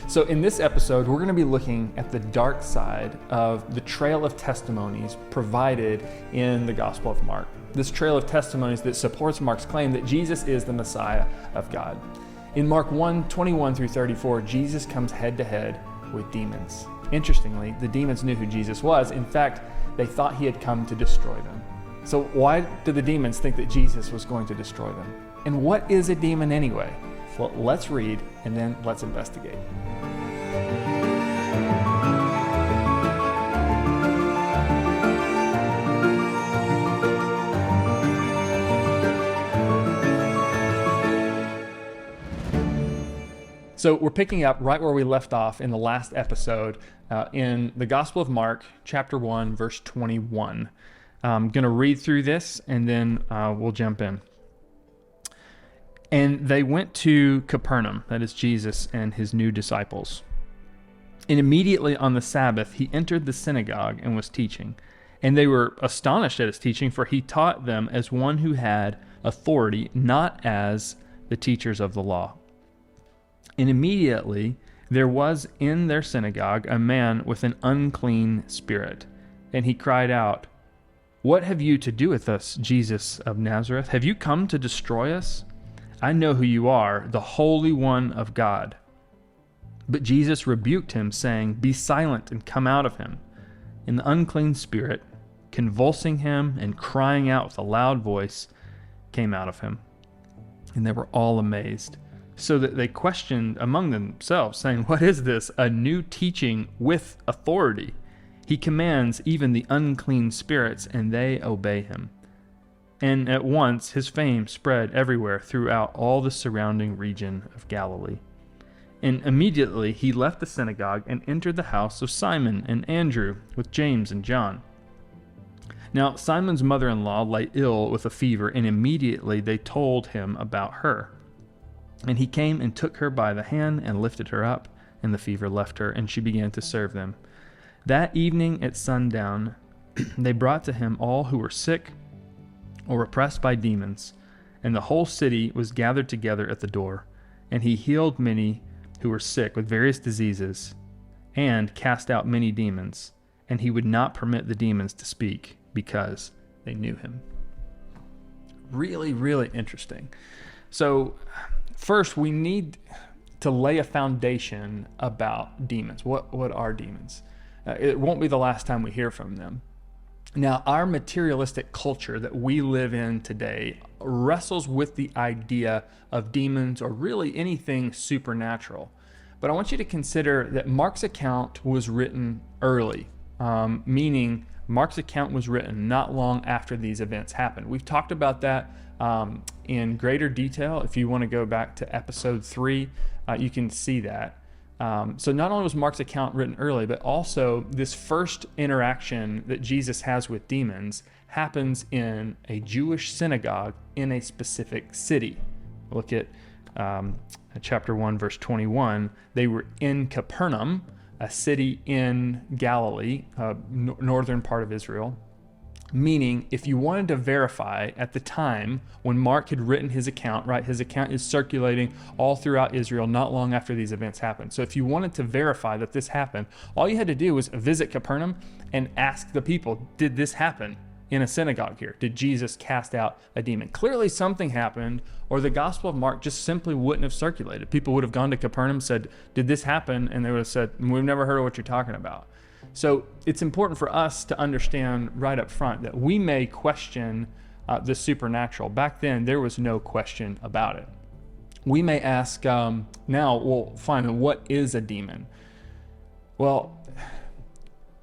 So in this episode, we're going to be looking at the dark side of the trail of testimonies provided in the Gospel of Mark. This trail of testimonies that supports Mark's claim that Jesus is the Messiah of God. In Mark 1:21 through 34, Jesus comes head to head with demons. Interestingly, the demons knew who Jesus was. In fact, they thought he had come to destroy them. So why did the demons think that Jesus was going to destroy them? And what is a demon anyway? Well, let's read and then let's investigate. So we're picking up right where we left off in the last episode in the Gospel of Mark, chapter 1, verse 21. I'm going to read through this and then we'll jump in. And they went to Capernaum, that is Jesus and his new disciples. And immediately on the Sabbath, he entered the synagogue and was teaching. And they were astonished at his teaching, for he taught them as one who had authority, not as the teachers of the law. And immediately there was in their synagogue a man with an unclean spirit. And he cried out, "What have you to do with us, Jesus of Nazareth? Have you come to destroy us? I know who you are, the Holy One of God." But Jesus rebuked him, saying, "Be silent and come out of him." And the unclean spirit, convulsing him and crying out with a loud voice, came out of him. And they were all amazed, so that they questioned among themselves, saying, "What is this? A new teaching with authority. He commands even the unclean spirits, and they obey him." And at once his fame spread everywhere throughout all the surrounding region of Galilee. And immediately he left the synagogue and entered the house of Simon and Andrew with James and John. Now Simon's mother-in-law lay ill with a fever, and immediately they told him about her. And he came and took her by the hand and lifted her up, and the fever left her, and she began to serve them. That evening at sundown, they brought to him all who were sick or oppressed by demons, and the whole city was gathered together at the door. And he healed many who were sick with various diseases, and cast out many demons, and he would not permit the demons to speak, because they knew him. Really, really interesting. So, first, we need to lay a foundation about demons. What are demons? It won't be the last time we hear from them. Now, our materialistic culture that we live in today wrestles with the idea of demons or really anything supernatural. But I want you to consider that Mark's account was written early, meaning Mark's account was written not long after these events happened. We've talked about that in greater detail. If you want to go back to episode 3, you can see that. So not only was Mark's account written early, but also this first interaction that Jesus has with demons happens in a Jewish synagogue in a specific city. Look at chapter 1, verse 21. They were in Capernaum, a city in Galilee, northern part of Israel. Meaning, if you wanted to verify at the time when Mark had written his account, right, his account is circulating all throughout Israel not long after these events happened. So if you wanted to verify that this happened, all you had to do was visit Capernaum and ask the people, did this happen in a synagogue here? Did Jesus cast out a demon? Clearly something happened, or the Gospel of Mark just simply wouldn't have circulated. People would have gone to Capernaum, said, did this happen? And they would have said, we've never heard of what you're talking about. So it's important for us to understand right up front that we may question the supernatural. Back then, there was no question about it. We may ask now, well, fine, what is a demon? Well,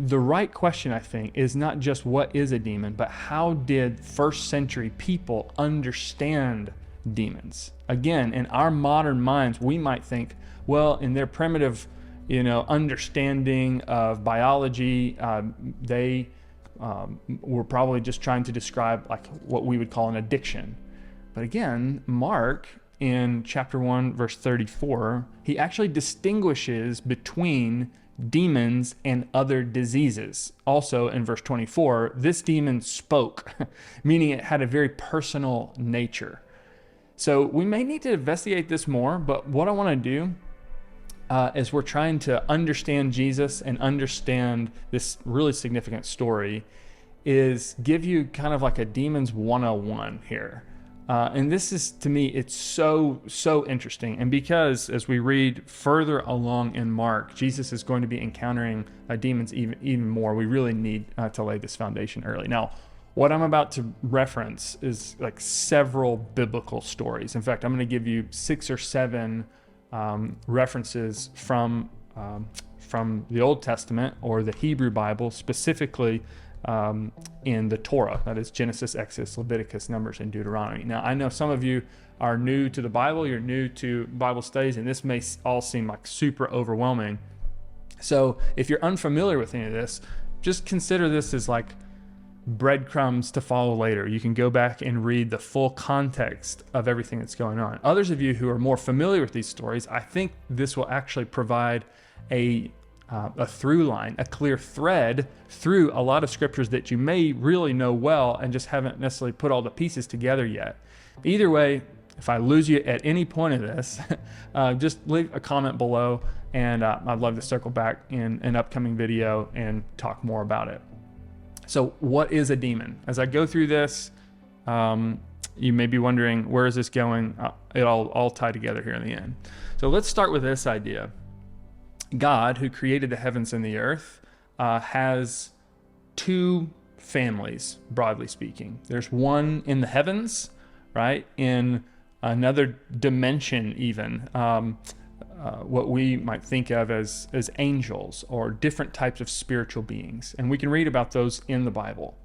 the right question, I think, is not just what is a demon, but how did first century people understand demons? Again, in our modern minds, we might think, well, in their primitive understanding of biology, they were probably just trying to describe like what we would call an addiction. But again, Mark in chapter 1, verse 34, he actually distinguishes between demons and other diseases. Also in verse 24, this demon spoke, meaning it had a very personal nature. So we may need to investigate this more, but what I want to do as we're trying to understand Jesus and understand this really significant story, is give you kind of like a Demons 101 here. And this is, to me, it's so interesting. And because as we read further along in Mark, Jesus is going to be encountering demons even more, we really need to lay this foundation early. Now, what I'm about to reference is like several biblical stories. In fact, I'm going to give you 6 or 7 references from the Old Testament or the Hebrew Bible, specifically in the Torah, that is Genesis, Exodus, Leviticus, Numbers, and Deuteronomy. Now, I know some of you are new to the Bible, you're new to Bible studies, and this may all seem like super overwhelming. So if you're unfamiliar with any of this, just consider this as like breadcrumbs to follow later. You can go back and read the full context of everything that's going on. Others of you who are more familiar with these stories, I think this will actually provide a through line, a clear thread through a lot of scriptures that you may really know well and just haven't necessarily put all the pieces together yet. Either way, if I lose you at any point of this, just leave a comment below, and I'd love to circle back in an upcoming video and talk more about it. So what is a demon? As I go through this, you may be wondering, where is this going? It'll all tie together here in the end. So let's start with this idea. God, who created the heavens and the earth, has 2 families, broadly speaking. There's one in the heavens, right? In another dimension even, what we might think of as angels or different types of spiritual beings. And we can read about those in the Bible.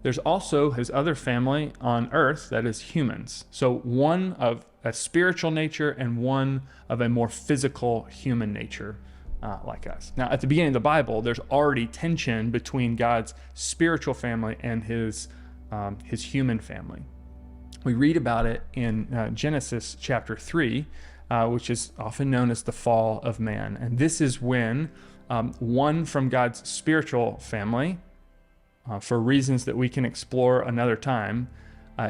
There's also his other family on earth, that is humans. So one of a spiritual nature and one of a more physical human nature. Like us. Now, at the beginning of the Bible, there's already tension between God's spiritual family and his human family. We read about it in Genesis chapter 3, which is often known as the fall of man. And this is when one from God's spiritual family, for reasons that we can explore another time,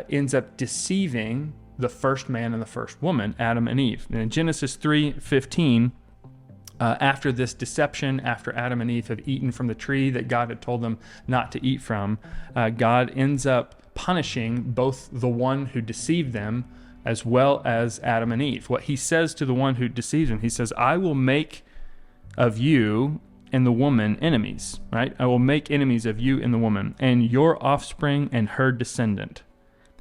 ends up deceiving the first man and the first woman, Adam and Eve. And in Genesis 3:15, after this deception, after Adam and Eve have eaten from the tree that God had told them not to eat from, God ends up punishing both the one who deceived them as well as Adam and Eve. What he says to the one who deceives him, he says, I will make of you and the woman enemies, right? I will make enemies of you and the woman, and your offspring and her descendant.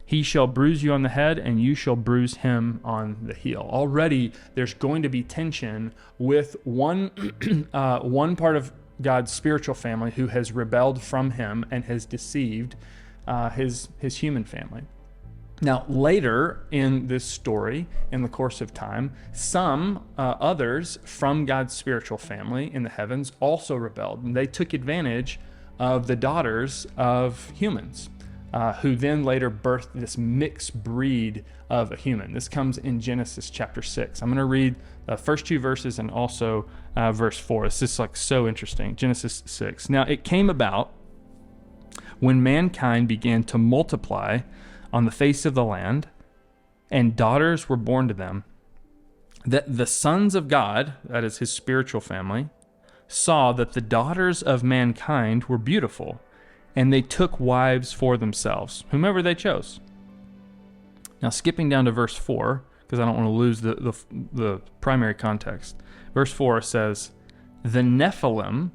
He shall bruise you on the head, and you shall bruise him on the heel. Already, there's going to be tension with one part of God's spiritual family who has rebelled from him and has deceived his human family. Now, later in this story, in the course of time, some others from God's spiritual family in the heavens also rebelled, and they took advantage of the daughters of humans. Who then later birthed this mixed breed of a human. This comes in Genesis chapter 6. I'm going to read the first 2 verses and also verse 4. This is like so interesting. Genesis 6. Now it came about when mankind began to multiply on the face of the land, and daughters were born to them, that the sons of God, that is his spiritual family, saw that the daughters of mankind were beautiful, and they took wives for themselves, whomever they chose. Now, skipping down to verse 4, because I don't want to lose the primary context. Verse 4 says, the Nephilim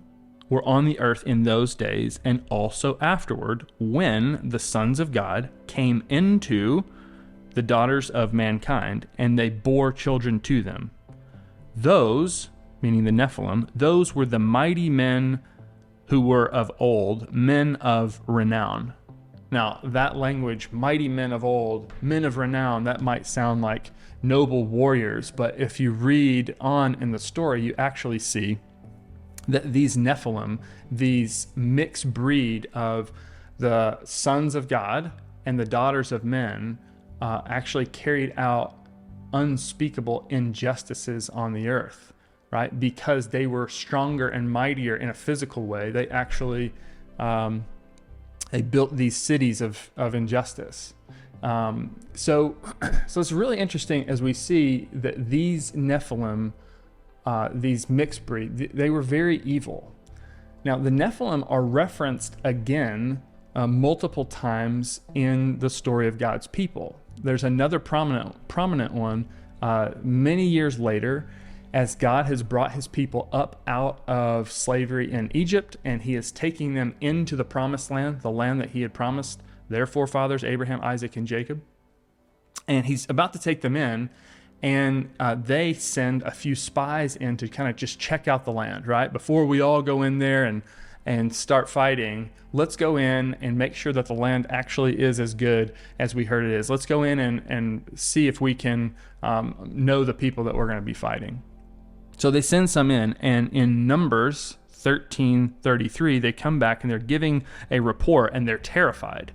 were on the earth in those days, and also afterward, when the sons of God came into the daughters of mankind, and they bore children to them. Those, meaning the Nephilim, those were the mighty men who were of old, men of renown. Now, that language, mighty men of old, men of renown, that might sound like noble warriors, but if you read on in the story, you actually see that these Nephilim, these mixed breed of the sons of God and the daughters of men, actually carried out unspeakable injustices on the earth. Right? Because they were stronger and mightier in a physical way, they actually they built these cities of injustice. So it's really interesting as we see that these Nephilim these mixed breed. They were very evil. Now, the Nephilim are referenced again multiple times in the story of God's people. There's another prominent one many years later, as God has brought his people up out of slavery in Egypt, and he is taking them into the promised land, the land that he had promised their forefathers, Abraham, Isaac, and Jacob. And he's about to take them in, and they send a few spies in to kind of just check out the land, right? Before we all go in there and start fighting, let's go in and make sure that the land actually is as good as we heard it is. Let's go in and see if we can know the people that we're going to be fighting. So they send some in, and in Numbers 13:33, they come back and they're giving a report, and they're terrified.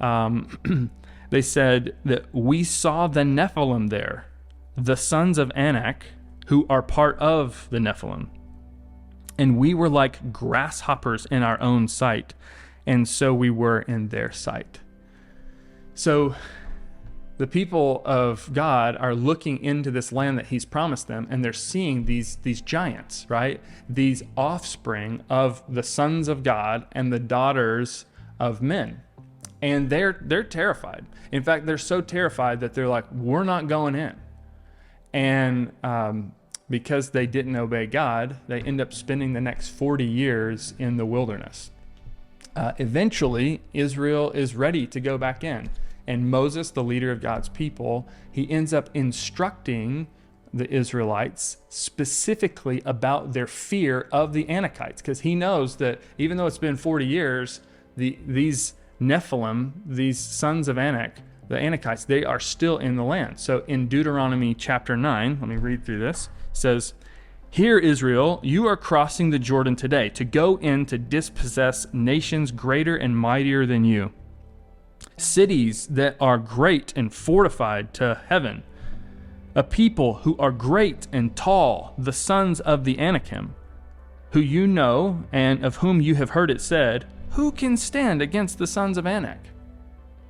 They said that we saw the Nephilim there, the sons of Anak, who are part of the Nephilim. And we were like grasshoppers in our own sight, and so we were in their sight. So the people of God are looking into this land that he's promised them, and they're seeing these giants, right? These offspring of the sons of God and the daughters of men. And they're terrified. In fact, they're so terrified that they're like, we're not going in. And because they didn't obey God, they end up spending the next 40 years in the wilderness. Eventually, Israel is ready to go back in. And Moses, the leader of God's people, he ends up instructing the Israelites specifically about their fear of the Anakites, because he knows that even though it's been 40 years, these Nephilim, these sons of Anak, the Anakites, they are still in the land. So in Deuteronomy chapter 9, let me read through this, it says, "Hear, Israel, you are crossing the Jordan today to go in to dispossess nations greater and mightier than you, cities that are great and fortified to heaven, a people who are great and tall, the sons of the Anakim, who you know and of whom you have heard it said, who can stand against the sons of Anak?"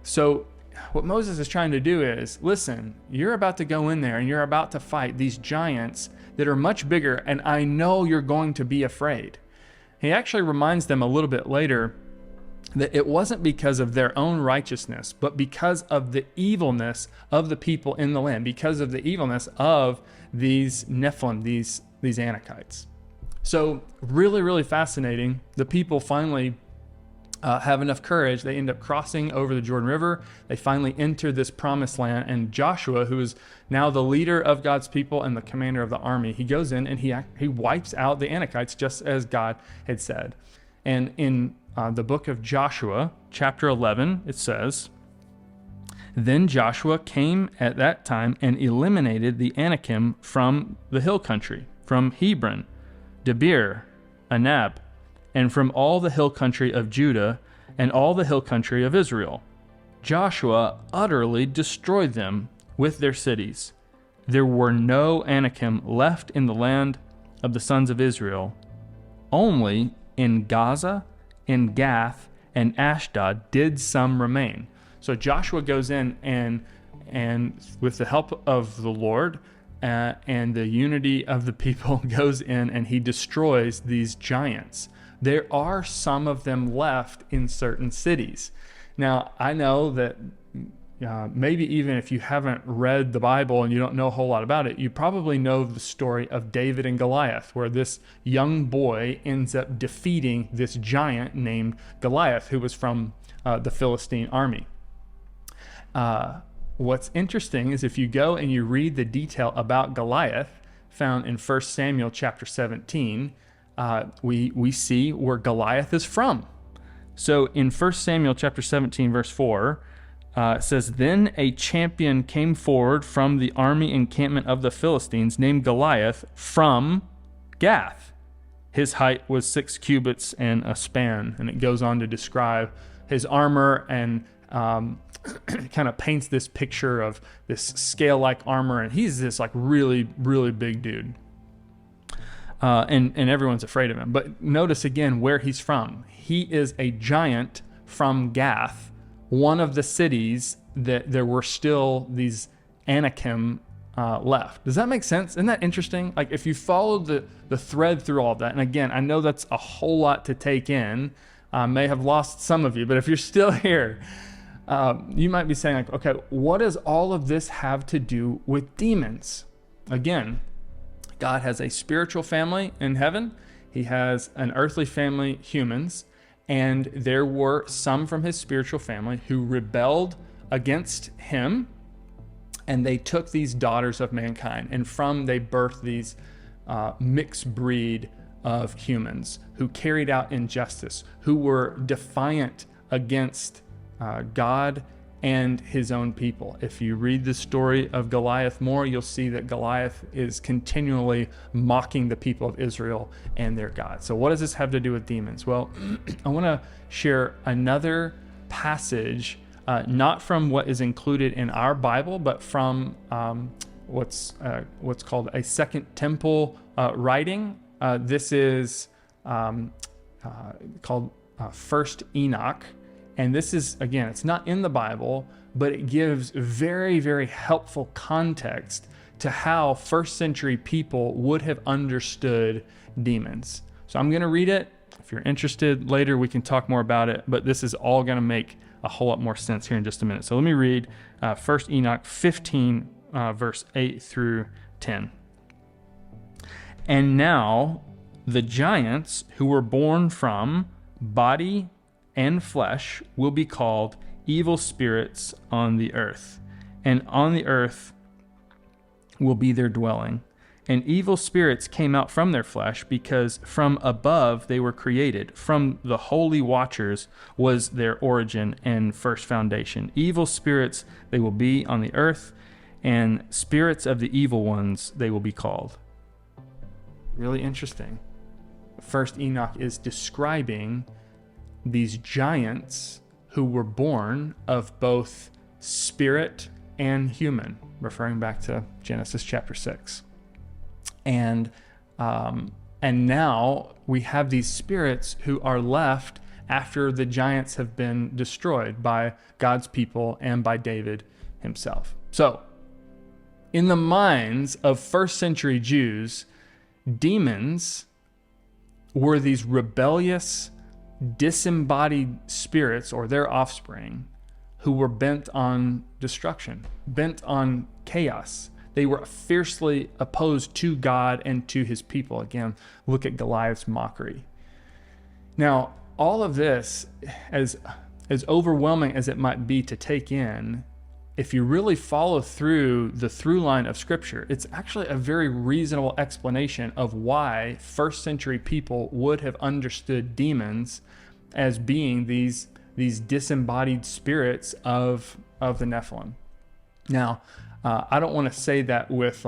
So what Moses is trying to do is, listen, you're about to go in there and you're about to fight these giants that are much bigger, and I know you're going to be afraid. He actually reminds them a little bit later that it wasn't because of their own righteousness, but because of the evilness of the people in the land, because of the evilness of these Nephilim, these Anakites. So really, really fascinating. The people finally have enough courage. They end up crossing over the Jordan River. They finally enter this promised land, and Joshua, who is now the leader of God's people and the commander of the army, he goes in and he wipes out the Anakites just as God had said. And in the book of Joshua, chapter 11, it says, "Then Joshua came at that time and eliminated the Anakim from the hill country, from Hebron, Debir, Anab, and from all the hill country of Judah and all the hill country of Israel. Joshua utterly destroyed them with their cities. There were no Anakim left in the land of the sons of Israel. Only in Gaza, in Gath, and Ashdod did some remain." So Joshua goes in and with the help of the Lord and the unity of the people goes in and he destroys these giants. There are some of them left in certain cities. Now, I know that maybe even if you haven't read the Bible and you don't know a whole lot about it, you probably know the story of David and Goliath, where this young boy ends up defeating this giant named Goliath, who was from the Philistine army. What's interesting is if you go and you read the detail about Goliath found in 1 Samuel chapter 17, we see where Goliath is from. So in 1 Samuel chapter 17, verse 4, it says, "Then a champion came forward from the army encampment of the Philistines named Goliath from Gath. His height was 6 cubits and a span." And it goes on to describe his armor and kind of paints this picture of this scale-like armor. And he's this like really, really big dude. And everyone's afraid of him. But notice again where he's from. He is a giant from Gath, one of the cities that there were still these Anakim left. Does that make sense? Isn't that interesting? Like if you follow the thread through all of that, and again, I know that's a whole lot to take in. I may have lost some of you, but if you're still here, you might be saying like, okay, what does all of this have to do with demons? Again, God has a spiritual family in heaven. He has an earthly family, humans, and there were some from his spiritual family who rebelled against him, and they took these daughters of mankind, and from they birthed these mixed breed of humans who carried out injustice, who were defiant against God and his own people. If you read the story of Goliath more, you'll see that Goliath is continually mocking the people of Israel and their God. So what does this have to do with demons? Well, I want to share another passage, not from what is included in our Bible, but from what's called a Second Temple writing. This is called First Enoch. And this is, again, it's not in the Bible, but it gives very, very helpful context to how first century people would have understood demons. So I'm going to read it. If you're interested, later we can talk more about it, but this is all going to make a whole lot more sense here in just a minute. So let me read 1 Enoch 15, verse 8 through 10. And now the giants who were born from body and flesh will be called evil spirits on the earth, and on the earth will be their dwelling. And evil spirits came out from their flesh, because from above they were created. From the holy watchers was their origin and first foundation. Evil spirits they will be on the earth, and spirits of the evil ones they will be called. Really interesting. First Enoch is describing these giants who were born of both spirit and human, referring back to Genesis chapter 6. And now we have these spirits who are left after the giants have been destroyed by God's people and by David himself. So, in the minds of first century Jews, demons were these rebellious, disembodied spirits, or their offspring, who were bent on destruction, bent on chaos. They were fiercely opposed to God and to his people. Again, look at Goliath's mockery. Now, all of this, as overwhelming as it might be to take in, if you really follow through the through line of Scripture, it's actually a very reasonable explanation of why first century people would have understood demons as being these disembodied spirits of the Nephilim. Now, I don't want to say that with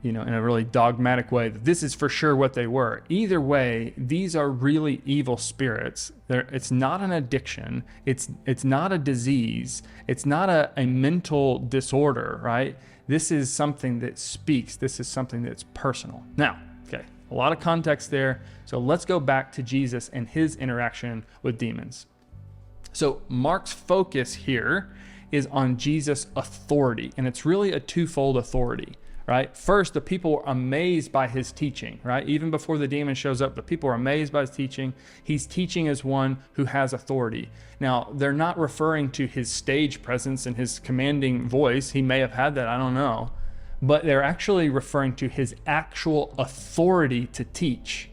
in a really dogmatic way that this is for sure what they were. Either way, these are really evil spirits. It's not an addiction. It's not a disease. It's not a mental disorder, right? This is something that speaks. This is something that's personal. Now, okay, a lot of context there. So let's go back to Jesus and his interaction with demons. So Mark's focus here is on Jesus' authority, and it's really a twofold authority. Right? First, the people were amazed by his teaching, right? Even before the demon shows up, the people are amazed by his teaching. He's teaching as one who has authority. Now, they're not referring to his stage presence and his commanding voice. He may have had that, I don't know. But they're actually referring to his actual authority to teach.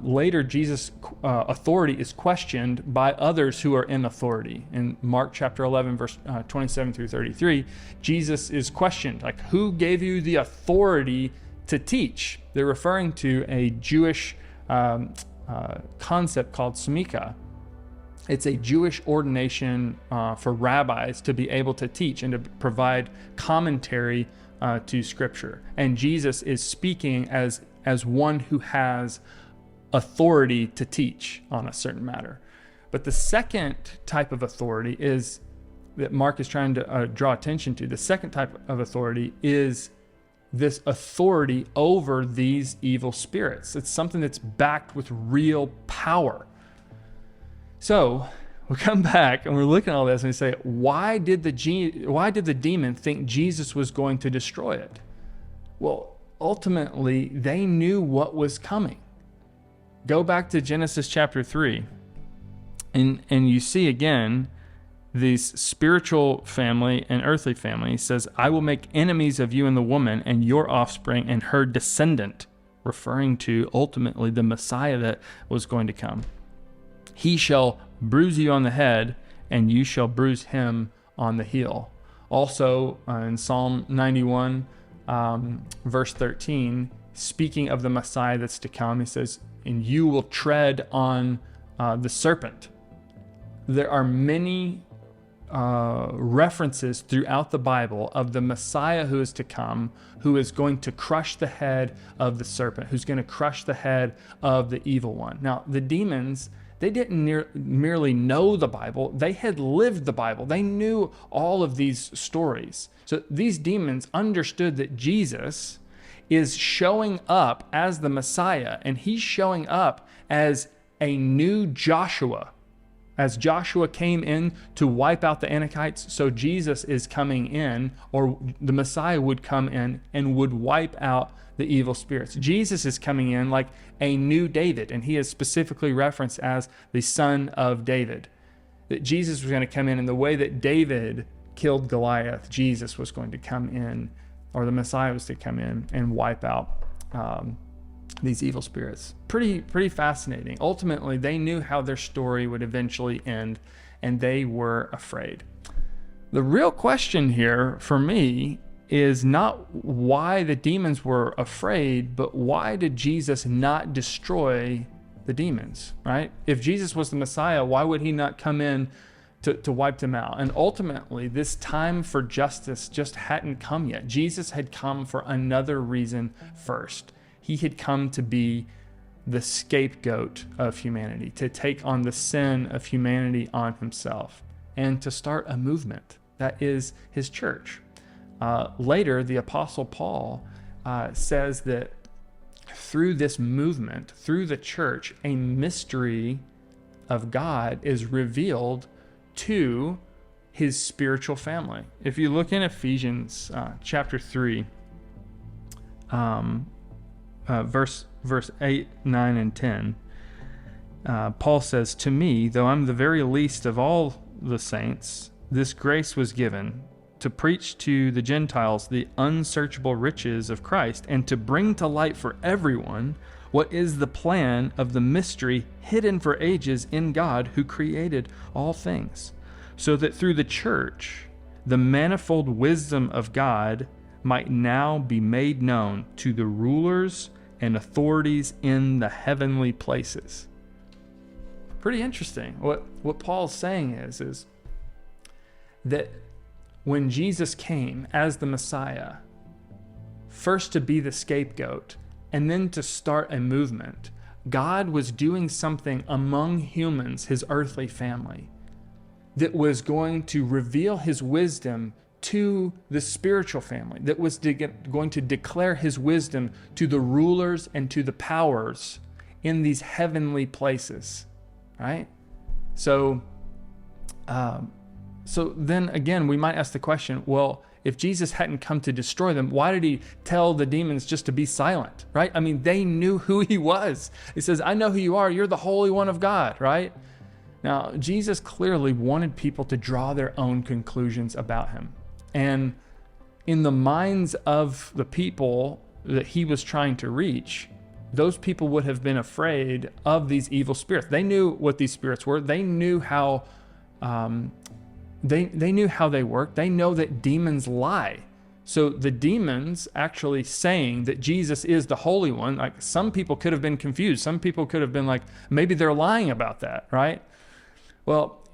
Later, Jesus' authority is questioned by others who are in authority. In Mark chapter 11, verse 27 through 33, Jesus is questioned, like, who gave you the authority to teach? They're referring to a Jewish concept called smika. It's a Jewish ordination for rabbis to be able to teach and to provide commentary to Scripture. And Jesus is speaking as one who has authority to teach on a certain matter. But the second type of authority is that Mark is trying to draw attention to. The second type of authority is this authority over these evil spirits. It's something that's backed with real power. So we come back and we're looking at all this and we say, why did the demon think Jesus was going to destroy it? Well, ultimately, they knew what was coming. Go back to Genesis chapter 3, and you see again this spiritual family and earthly family. He says, I will make enemies of you and the woman and your offspring and her descendant, referring to ultimately the Messiah that was going to come. He shall bruise you on the head, and you shall bruise him on the heel. Also, in Psalm 91, verse 13, speaking of the Messiah that's to come, he says, and you will tread on the serpent. There are many references throughout the Bible of the Messiah who is to come, who is going to crush the head of the serpent, who's going to crush the head of the evil one. Now, the demons, they didn't merely know the Bible, they had lived the Bible. They knew all of these stories. So these demons understood that Jesus is showing up as the Messiah, and he's showing up as a new Joshua. As Joshua came in to wipe out the Anakites, so Jesus is coming in, or the Messiah would come in and would wipe out the evil spirits. Jesus is coming in like a new David, and he is specifically referenced as the son of David. That Jesus was going to come in the way that David killed Goliath, Jesus was going to come in, or the Messiah was to come in and wipe out these evil spirits. Pretty fascinating. Ultimately, they knew how their story would eventually end, and they were afraid. The real question here for me is not why the demons were afraid, but why did Jesus not destroy the demons, right? If Jesus was the Messiah, why would he not come in to wipe them out? And ultimately, this time for justice just hadn't come yet. Jesus had come for another reason first. He had come to be the scapegoat of humanity, to take on the sin of humanity on himself, and to start a movement that is his church. Later, the Apostle Paul says that through this movement, through the church, a mystery of God is revealed to his spiritual family. If you look in Ephesians chapter 3, verse 8, 9, and 10, Paul says, to me, though I'm the very least of all the saints, this grace was given to preach to the Gentiles the unsearchable riches of Christ, and to bring to light for everyone what is the plan of the mystery hidden for ages in God who created all things, so that through the church the manifold wisdom of God might now be made known to the rulers and authorities in the heavenly places. Pretty interesting. What Paul's saying is that when Jesus came as the Messiah, first to be the scapegoat and then to start a movement, God was doing something among humans, his earthly family, that was going to reveal his wisdom to the spiritual family, that was going to declare his wisdom to the rulers and to the powers in these heavenly places, right? So then again, we might ask the question, well, if Jesus hadn't come to destroy them, why did he tell the demons just to be silent, right? I mean, they knew who he was. He says, I know who you are. You're the Holy One of God, right? Now, Jesus clearly wanted people to draw their own conclusions about him. And in the minds of the people that he was trying to reach, those people would have been afraid of these evil spirits. They knew what these spirits were. They knew how they knew how they worked. They know that demons lie. So the demons actually saying that Jesus is the Holy One, like some people could have been confused. Some people could have been like, maybe they're lying about that, right? Well,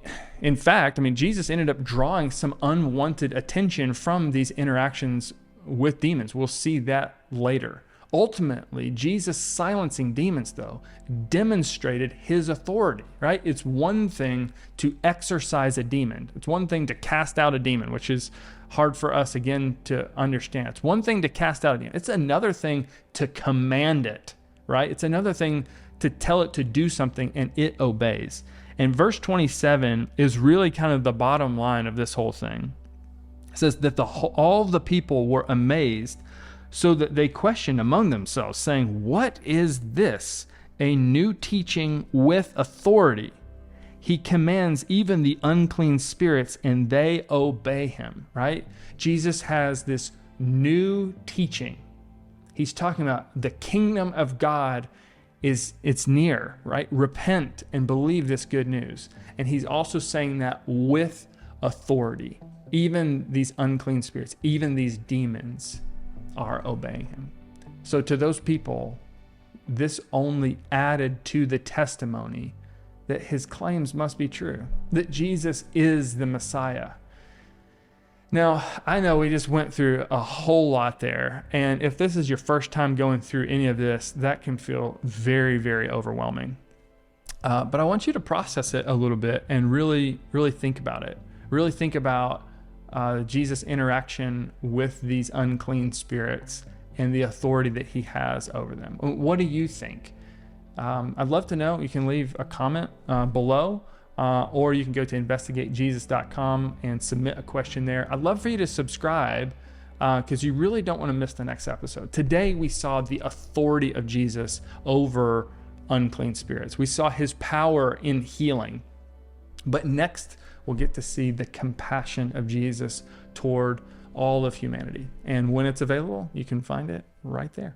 in fact, I mean, Jesus ended up drawing some unwanted attention from these interactions with demons. We'll see that later. Ultimately, Jesus silencing demons, though, demonstrated his authority, right? It's one thing to exorcise a demon. It's one thing to cast out a demon, which is hard for us, again, to understand. It's one thing to cast out a demon. It's another thing to command it, right? It's another thing to tell it to do something and it obeys. And verse 27 is really kind of the bottom line of this whole thing. It says that all the people were amazed, so that they questioned among themselves, saying, "What is this? A new teaching with authority. He commands even the unclean spirits, and they obey him," right? Jesus has this new teaching. He's talking about the kingdom of God it's near, right? Repent and believe this good news. And he's also saying that with authority. Even these unclean spirits, even these demons are obeying him. So to those people, this only added to the testimony that his claims must be true, that Jesus is the Messiah. Now, I know we just went through a whole lot there, and if this is your first time going through any of this, that can feel very, very overwhelming. But I want you to process it a little bit and really, really think about it. Really think about Jesus' interaction with these unclean spirits and the authority that he has over them. What do you think? I'd love to know. You can leave a comment below, or you can go to investigatejesus.com and submit a question there. I'd love for you to subscribe because you really don't want to miss the next episode. Today we saw the authority of Jesus over unclean spirits. We saw his power in healing. But next we'll get to see the compassion of Jesus toward all of humanity. And when it's available, you can find it right there.